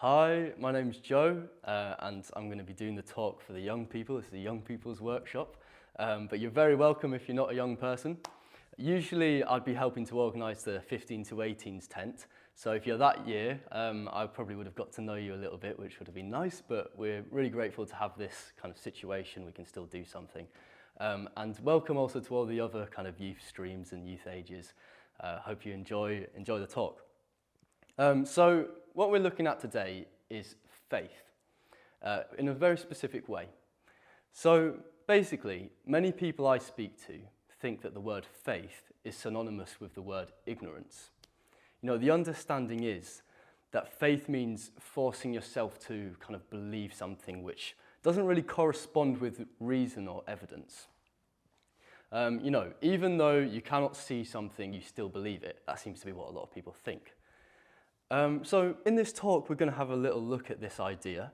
Hi, my name's Joe, and I'm going to be doing the talk for the young people. This is a young people's workshop, but you're very welcome if you're not a young person. Usually I'd be helping to organise the 15 to 18s tent, so if you're that year, I probably would have got to know you a little bit, which would have been nice, but we're really grateful to have this kind of situation. We can still do something. And welcome also to all the other kind of youth streams and youth ages. Hope you enjoy the talk. So what we're looking at today is faith in a very specific way. So basically, many people I speak to think that the word faith is synonymous with the word ignorance. You know, the understanding is that faith means forcing yourself to kind of believe something which doesn't really correspond with reason or evidence. You know, even though you cannot see something, you still believe it. That seems to be what a lot of people think. So in this talk, we're going to have a little look at this idea.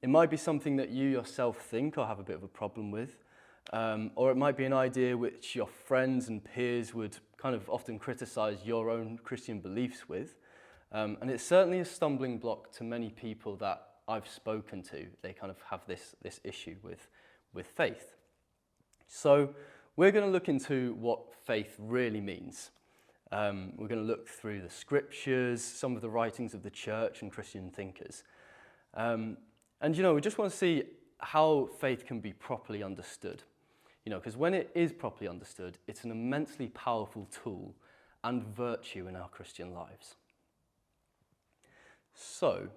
It might be something that you yourself think or have a bit of a problem with, or it might be an idea which your friends and peers would kind of often criticize your own Christian beliefs with. And it's certainly a stumbling block to many people that I've spoken to. They kind of have this issue with faith. So we're going to look into what faith really means. We're going to look through the scriptures, some of the writings of the church and Christian thinkers. And, you know, we just want to see how faith can be properly understood. You know, because when it is properly understood, it's an immensely powerful tool and virtue in our Christian lives. So,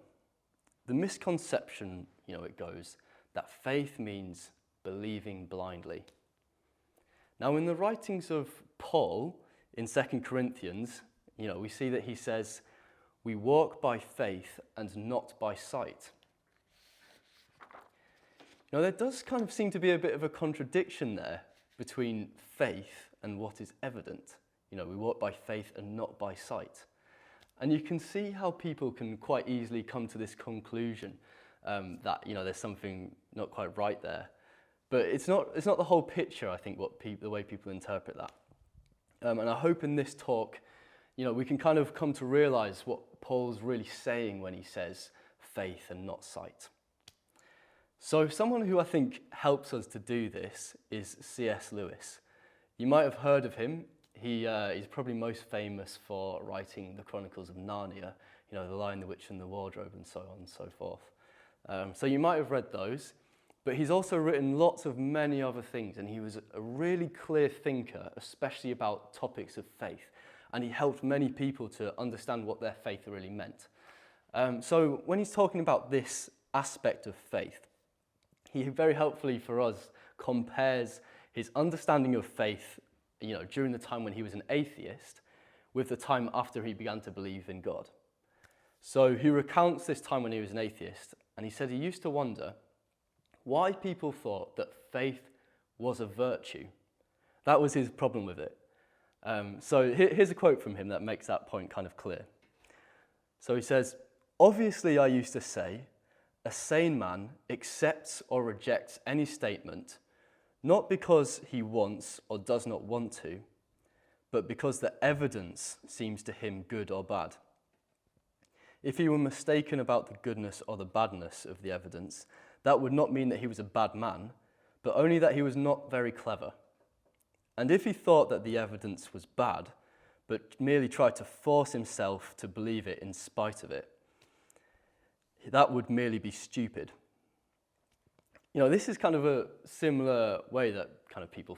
the misconception, you know, it goes that faith means believing blindly. Now, in the writings of Paul, in 2 Corinthians, you know, we see that he says, "We walk by faith and not by sight." Now, there does kind of seem to be a bit of a contradiction there between faith and what is evident. You know, we walk by faith and not by sight. And you can see how people can quite easily come to this conclusion that, you know, there's something not quite right there. But it's not the whole picture, I think, the way people interpret that. And I hope in this talk, you know, we can kind of come to realize what Paul's really saying when he says faith and not sight. So someone who I think helps us to do this is C.S. Lewis. You might have heard of him. He's probably most famous for writing the Chronicles of Narnia, you know, The Lion, the Witch and the Wardrobe and so on and so forth. So you might have read those. But he's also written lots of many other things, and he was a really clear thinker, especially about topics of faith. And he helped many people to understand what their faith really meant. So when he's talking about this aspect of faith, he very helpfully for us compares his understanding of faith, you know, during the time when he was an atheist, with the time after he began to believe in God. So he recounts this time when he was an atheist, and he said he used to wonder why people thought that faith was a virtue. That was his problem with it. So here's a quote from him that makes that point kind of clear. So he says, "Obviously, I used to say, a sane man accepts or rejects any statement, not because he wants or does not want to, but because the evidence seems to him good or bad. If he were mistaken about the goodness or the badness of the evidence, that would not mean that he was a bad man, but only that he was not very clever. And if he thought that the evidence was bad, but merely tried to force himself to believe it in spite of it, that would merely be stupid." You know, this is kind of a similar way that kind of people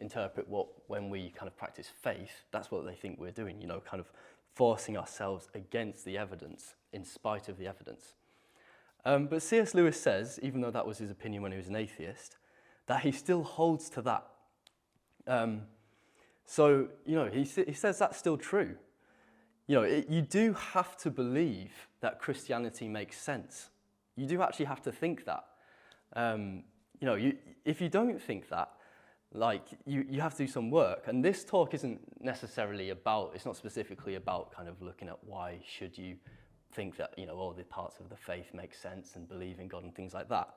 interpret when we kind of practice faith, that's what they think we're doing, you know, kind of forcing ourselves against the evidence, in spite of the evidence. But C.S. Lewis says, even though that was his opinion when he was an atheist, that he still holds to that. So, you know, he says that's still true. You know, you do have to believe that Christianity makes sense. You do actually have to think that. You know, if you don't think that, like, you have to do some work. And this talk isn't necessarily about, it's not specifically about kind of looking at why should you think that, you know, all the parts of the faith make sense and believe in God and things like that.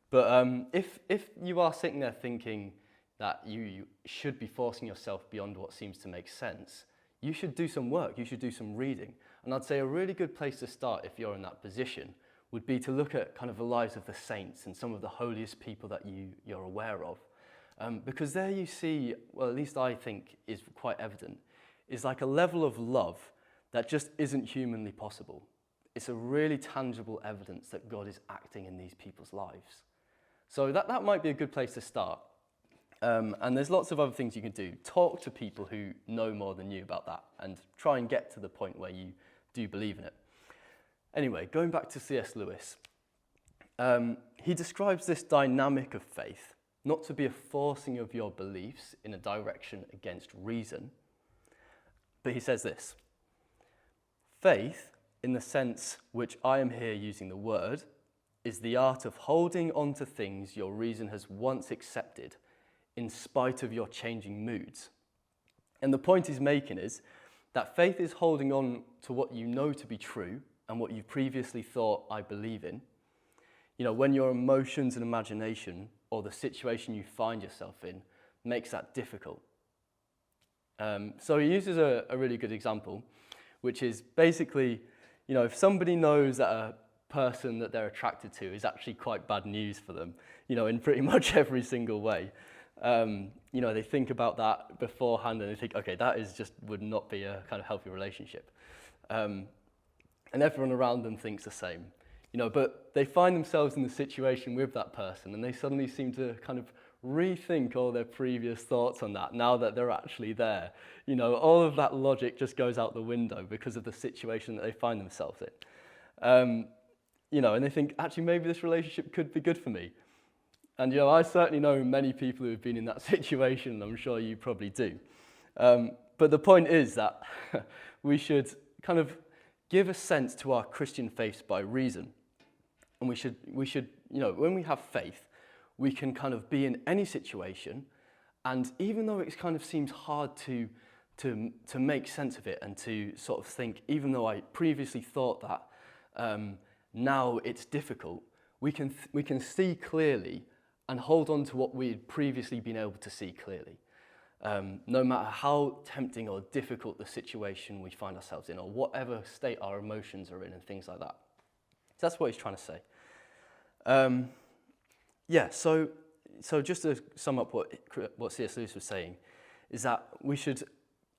But if you are sitting there thinking that you should be forcing yourself beyond what seems to make sense, you should do some work, you should do some reading. And I'd say a really good place to start if you're in that position would be to look at kind of the lives of the saints and some of the holiest people that you're aware of. Because there you see, well, at least I think is quite evident, is like a level of love that just isn't humanly possible. It's a really tangible evidence that God is acting in these people's lives. So that might be a good place to start. And there's lots of other things you can do. Talk to people who know more than you about that and try and get to the point where you do believe in it. Anyway, going back to C.S. Lewis, he describes this dynamic of faith not to be a forcing of your beliefs in a direction against reason, but he says this: faith, in the sense which I am here using the word, is the art of holding on to things your reason has once accepted in spite of your changing moods. And the point he's making is that faith is holding on to what you know to be true and what you previously thought I believe in. You know, when your emotions and imagination or the situation you find yourself in makes that difficult. So he uses a really good example, which is basically, you know, if somebody knows that a person that they're attracted to is actually quite bad news for them, you know, in pretty much every single way, you know, they think about that beforehand and they think, okay, that is just would not be a kind of healthy relationship. And everyone around them thinks the same, you know, but they find themselves in the situation with that person and they suddenly seem to kind of rethink all their previous thoughts on that now that they're actually there. You know, all of that logic just goes out the window because of the situation that they find themselves in. You know, and they think, actually, maybe this relationship could be good for me. And, you know, I certainly know many people who have been in that situation, and I'm sure you probably do. But the point is that we should kind of give a sense to our Christian faith by reason. And we should, you know, when we have faith, we can kind of be in any situation, and even though it kind of seems hard to make sense of it and to sort of think, even though I previously thought that, now it's difficult, we can see clearly and hold on to what we had previously been able to see clearly. No matter how tempting or difficult the situation we find ourselves in, or whatever state our emotions are in and things like that. So that's what he's trying to say. Yeah, so just to sum up what C.S. Lewis was saying, is that we should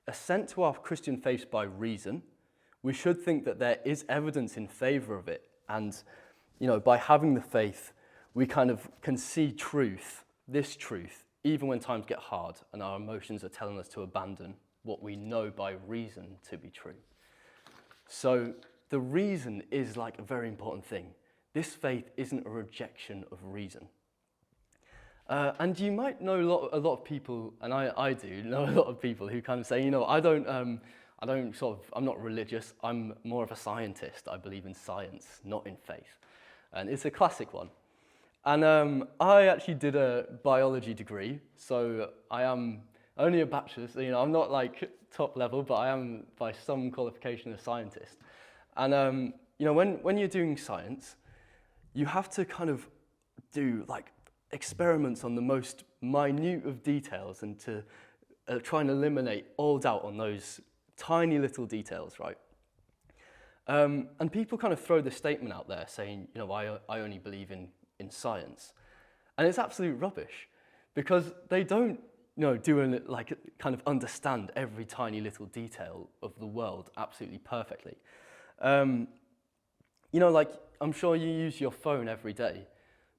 assent to our Christian faith by reason. We should think that there is evidence in favour of it, and, you know, by having the faith, we kind of can see truth, this truth, even when times get hard and our emotions are telling us to abandon what we know by reason to be true. So the reason is like a very important thing. This faith isn't a rejection of reason. And you might know a lot of people, and I do know a lot of people who kind of say, you know, I'm not religious, I'm more of a scientist. I believe in science, not in faith. And it's a classic one. And I actually did a biology degree, so I am only a bachelor's, so, you know, I'm not like top level, but I am by some qualification a scientist. And, you know, when you're doing science, you have to kind of do like experiments on the most minute of details and to try and eliminate all doubt on those tiny little details, right? And people kind of throw this statement out there saying, you know, I only believe in science. And it's absolute rubbish because they don't, you know, kind of understand every tiny little detail of the world absolutely perfectly. You know, like, I'm sure you use your phone every day,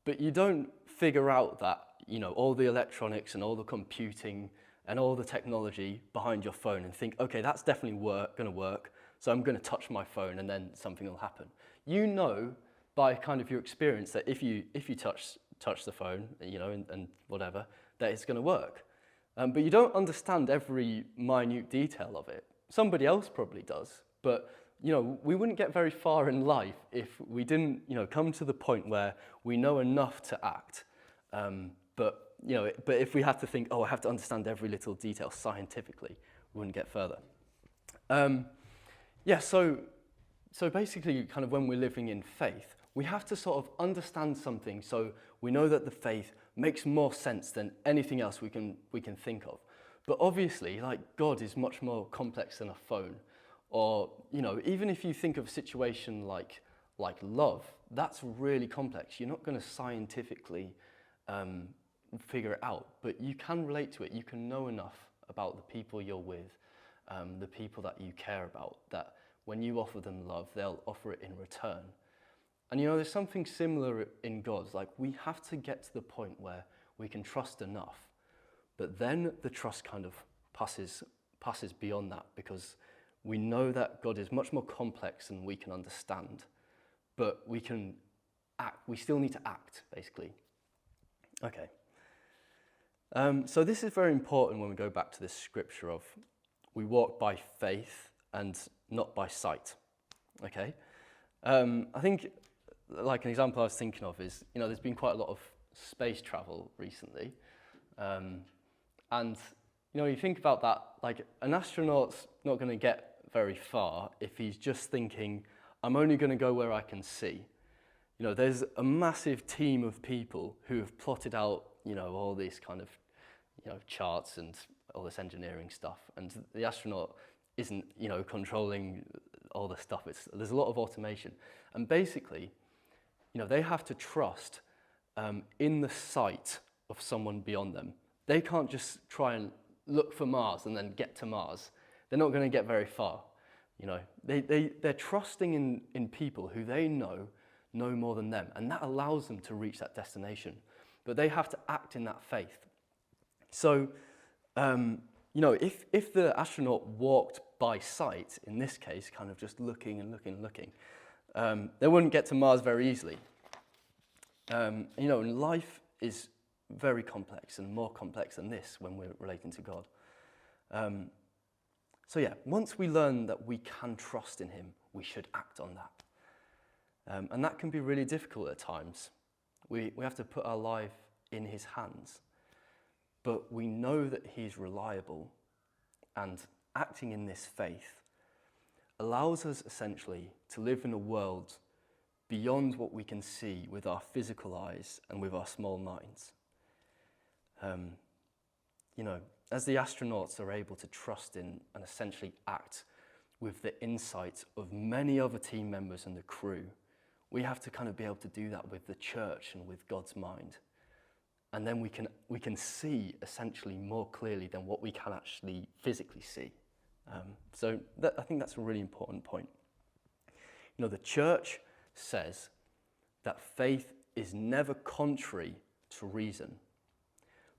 but you don't figure out that, you know, all the electronics and all the computing and all the technology behind your phone and think, okay, that's definitely going to work, so I'm going to touch my phone and then something will happen. You know by kind of your experience that if you touch the phone, you know, and whatever, that it's going to work. But you don't understand every minute detail of it. Somebody else probably does, but, you know, we wouldn't get very far in life if we didn't, you know, come to the point where we know enough to act. But if we had to think, oh, I have to understand every little detail scientifically, we wouldn't get further. So basically, kind of when we're living in faith, we have to sort of understand something so we know that the faith makes more sense than anything else we can think of. But obviously, like, God is much more complex than a phone Or, even if you think of a situation like love, that's really complex. You're not going to scientifically figure it out, but you can relate to it. You can know enough about the people you're with, the people that you care about, that when you offer them love, they'll offer it in return. And there's something similar in God. Like, we have to get to the point where we can trust enough, but then the trust kind of passes beyond that, because we know that God is much more complex than we can understand, but we can act. We still need to act, basically. Okay. So this is very important when we go back to this scripture of we walk by faith and not by sight. Okay. I think, like, an example I was thinking of is, there's been quite a lot of space travel recently, and you think about that, like, an astronaut's not going to get very far if he's just thinking, I'm only going to go where I can see. There's a massive team of people who have plotted out, all these kind of, charts and all this engineering stuff. And the astronaut isn't, controlling all the stuff. There's a lot of automation. And basically, they have to trust in the sight of someone beyond them. They can't just try and look for Mars and then get to Mars. They're not going to get very far. They're trusting in people who they know more than them, and that allows them to reach that destination. But they have to act in that faith. So, if the astronaut walked by sight, in this case, kind of just looking and looking and looking, they wouldn't get to Mars very easily. And life is very complex and more complex than this when we're relating to God. So yeah, once we learn that we can trust in him, we should act on that. And that can be really difficult at times. We have to put our life in his hands. But we know that he's reliable, and acting in this faith allows us essentially to live in a world beyond what we can see with our physical eyes and with our small minds. As the astronauts are able to trust in and essentially act with the insight of many other team members and the crew, we have to kind of be able to do that with the church and with God's mind. And then we can see essentially more clearly than what we can actually physically see. I think that's a really important point. The church says that faith is never contrary to reason,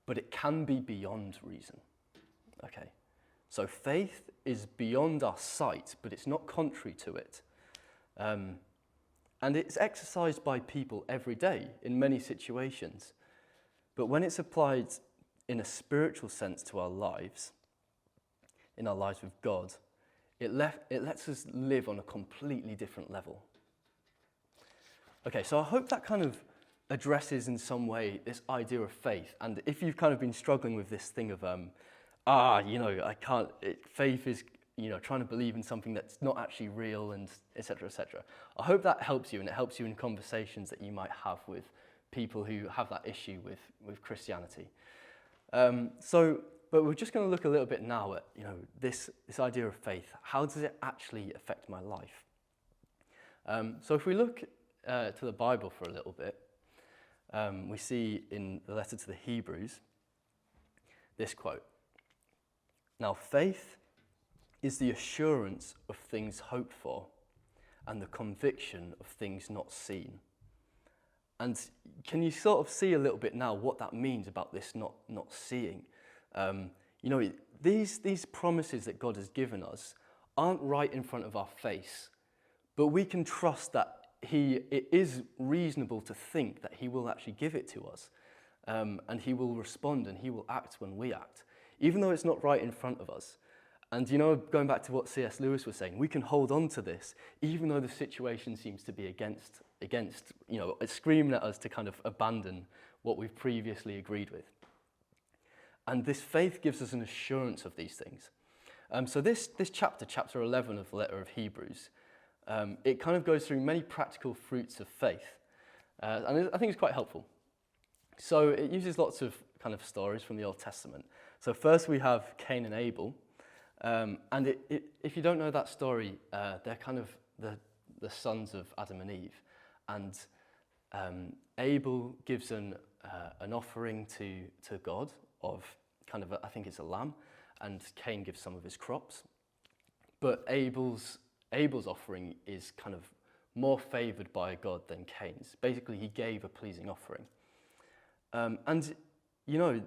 but it can be beyond reason. Okay, so faith is beyond our sight, but it's not contrary to it. And it's exercised by people every day in many situations. But when it's applied in a spiritual sense to our lives, in our lives with God, it lets us live on a completely different level. Okay, so I hope that kind of addresses in some way this idea of faith. And if you've kind of been struggling with this thing of, faith is, trying to believe in something that's not actually real, and et cetera, et cetera. I hope that helps you, and it helps you in conversations that you might have with people who have that issue with Christianity. But we're just going to look a little bit now at, this idea of faith. How does it actually affect my life? So if we look to the Bible for a little bit, we see in the letter to the Hebrews this quote. Now, faith is the assurance of things hoped for and the conviction of things not seen. And can you sort of see a little bit now what that means about this not seeing? These promises that God has given us aren't right in front of our face, but we can trust that it is reasonable to think that he will actually give it to us, and he will respond and he will act when we act, even though it's not right in front of us. And going back to what C.S. Lewis was saying, we can hold on to this, even though the situation seems to be against, it's screaming at us to kind of abandon what we've previously agreed with. And this faith gives us an assurance of these things. So this chapter 11 of the letter of Hebrews, it kind of goes through many practical fruits of faith. And I think it's quite helpful. So it uses lots of kind of stories from the Old Testament. So first we have Cain and Abel. And if you don't know that story, they're kind of the sons of Adam and Eve. And Abel gives an offering to God of kind of, I think it's a lamb, and Cain gives some of his crops. But Abel's offering is kind of more favoured by God than Cain's. Basically, he gave a pleasing offering. And, you know,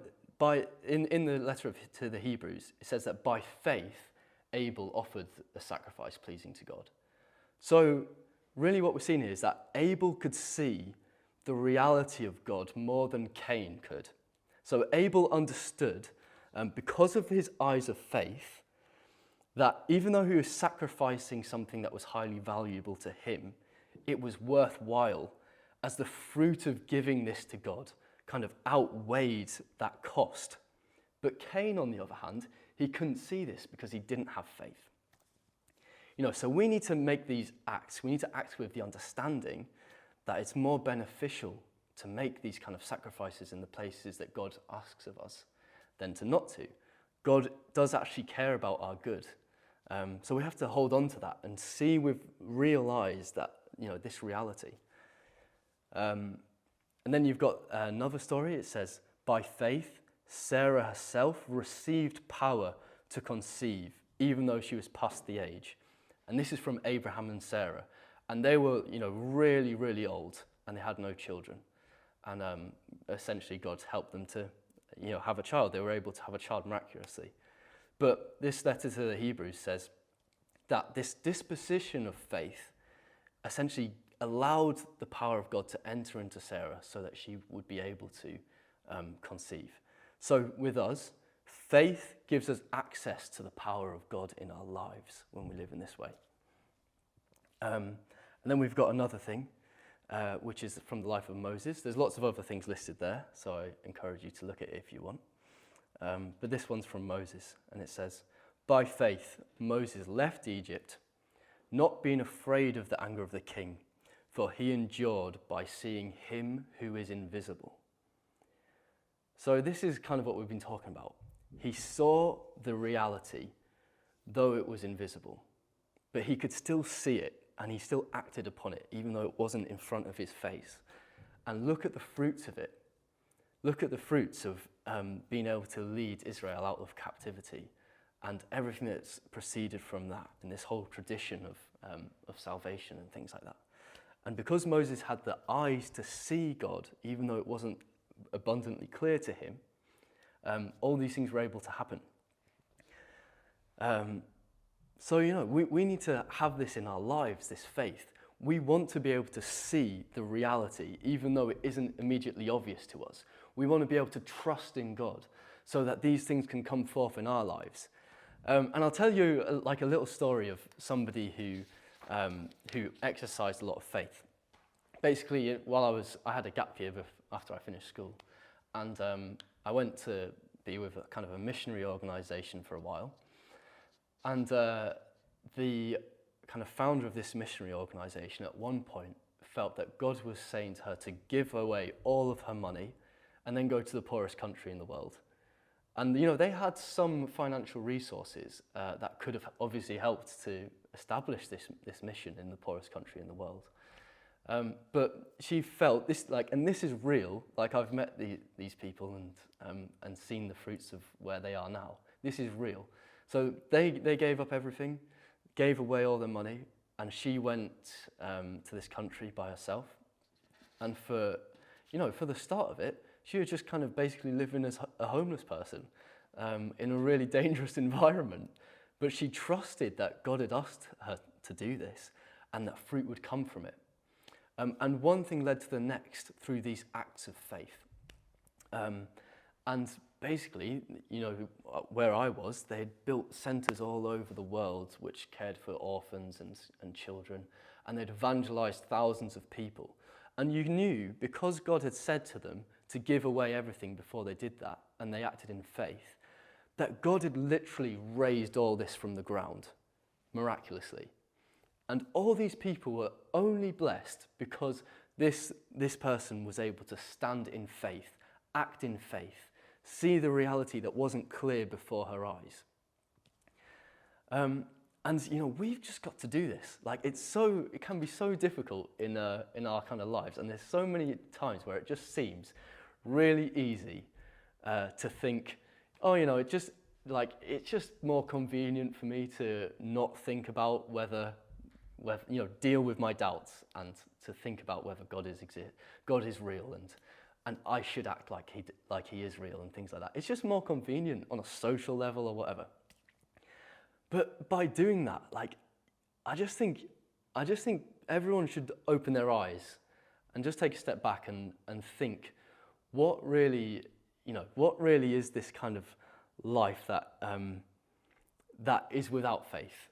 in the letter to the Hebrews, it says that by faith, Abel offered a sacrifice pleasing to God. So, really what we're seeing here is that Abel could see the reality of God more than Cain could. So Abel understood, because of his eyes of faith, that even though he was sacrificing something that was highly valuable to him, it was worthwhile, as the fruit of giving this to God kind of outweighed that cost. But Cain, on the other hand, he couldn't see this because he didn't have faith. You know, so we need to make these acts. We need to act with the understanding that it's more beneficial to make these kind of sacrifices in the places that God asks of us than to not to. God does actually care about our good. So we have to hold on to that and see with real eyes that, you know, this reality. And then you've got another story. It says, by faith, Sarah herself received power to conceive, even though she was past the age. And this is from Abraham and Sarah. And they were, you know, really, really old, and they had no children. And essentially God helped them to, you know, have a child. They were able to have a child miraculously. But this letter to the Hebrews says that this disposition of faith essentially allowed the power of God to enter into Sarah so that she would be able to conceive. So with us, faith gives us access to the power of God in our lives when we live in this way. And then we've got another thing, which is from the life of Moses. There's lots of other things listed there, so I encourage you to look at it if you want. But this one's from Moses, and it says, by faith, Moses left Egypt, not being afraid of the anger of the king, for he endured by seeing him who is invisible. So this is kind of what we've been talking about. He saw the reality, though it was invisible, but he could still see it, and he still acted upon it, even though it wasn't in front of his face. And look at the fruits of it. Look at the fruits of being able to lead Israel out of captivity and everything that's proceeded from that in this whole tradition of salvation and things like that. And because Moses had the eyes to see God, even though it wasn't abundantly clear to him, all these things were able to happen. So, you know, we need to have this in our lives, this faith. We want to be able to see the reality, even though it isn't immediately obvious to us. We want to be able to trust in God so that these things can come forth in our lives. And I'll tell you like a little story of somebody who exercised a lot of faith. Basically, I had a gap year after I finished school, and I went to be with a kind of a missionary organisation for a while. And the kind of founder of this missionary organisation at one point felt that God was saying to her to give away all of her money and then go to the poorest country in the world. And, you know, they had some financial resources that could have obviously helped to establish this mission in the poorest country in the world. But she felt this, and this is real, I've met these people and seen the fruits of where they are now. This is real. So they gave up everything, gave away all their money, and she went to this country by herself. And for the start of it, she was just kind of basically living as a homeless person in a really dangerous environment. But she trusted that God had asked her to do this and that fruit would come from it. And one thing led to the next through these acts of faith. And basically, you know, where I was, they had built centres all over the world which cared for orphans and children, and they'd evangelised thousands of people. And you knew, because God had said to them to give away everything before they did that, and they acted in faith, that God had literally raised all this from the ground, miraculously. And all these people were only blessed because this person was able to stand in faith, act in faith, see the reality that wasn't clear before her eyes. And we've just got to do this. Like it can be so difficult in our kind of lives, and there's so many times where it just seems really easy to think, oh, it's just more convenient for me to not think about whether deal with my doubts and to think about whether God is real, and I should act like he is real and things like that. It's just more convenient on a social level or whatever. But by doing that, I just think everyone should open their eyes and just take a step back and think, what really is this kind of life that is without faith?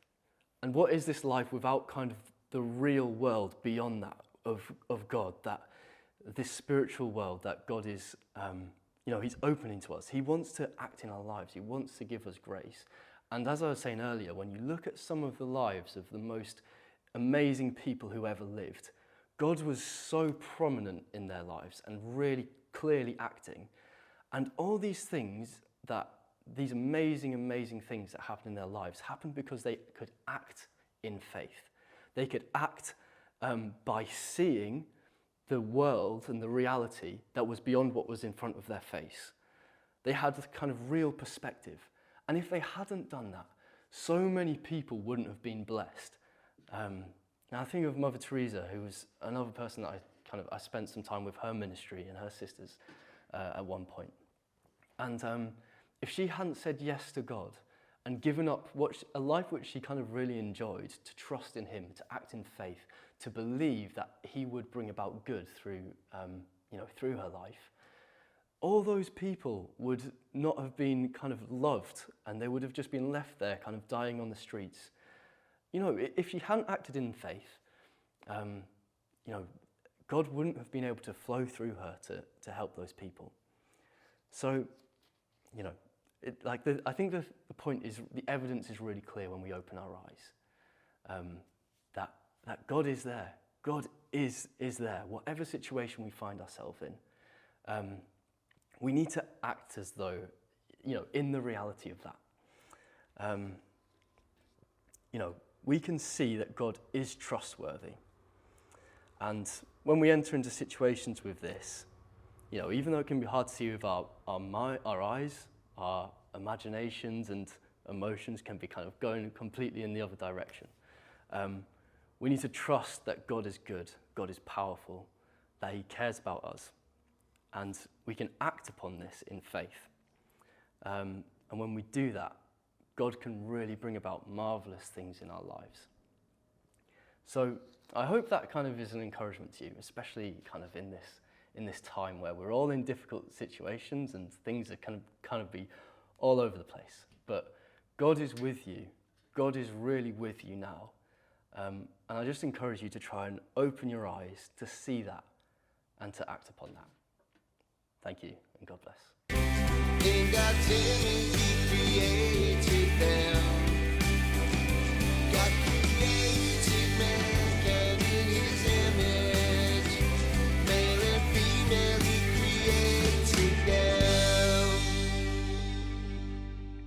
And what is this life without kind of the real world beyond that of God, that this spiritual world that God is, he's opening to us. He wants to act in our lives. He wants to give us grace. And as I was saying earlier, when you look at some of the lives of the most amazing people who ever lived, God was so prominent in their lives and really clearly acting. And all these things these amazing things that happened in their lives happened because they could act in faith. They could act by seeing the world and the reality that was beyond what was in front of their face. They had a kind of real perspective. And if they hadn't done that, so many people wouldn't have been blessed. Now I think of Mother Teresa, who was another person that I spent some time with her ministry and her sisters at one point. And if she hadn't said yes to God and given up a life which she kind of really enjoyed, to trust in him, to act in faith, to believe that he would bring about good through her life, all those people would not have been kind of loved, and they would have just been left there kind of dying on the streets. If she hadn't acted in faith, God wouldn't have been able to flow through her to help those people. So, I think the point is, the evidence is really clear when we open our eyes, that God is there. God is there, whatever situation we find ourselves in. We need to act as though, in the reality of that. We can see that God is trustworthy. And when we enter into situations with this, even though it can be hard to see with our eyes, our imaginations and emotions can be kind of going completely in the other direction. We need to trust that God is good, God is powerful, that he cares about us. And we can act upon this in faith. And when we do that, God can really bring about marvelous things in our lives. So I hope that kind of is an encouragement to you, especially kind of in this time where we're all in difficult situations and things are kind of be all over the place. But God is with you. God is really with you now. And I just encourage you to try and open your eyes to see that and to act upon that. Thank you, and God bless. In God's image, he created them.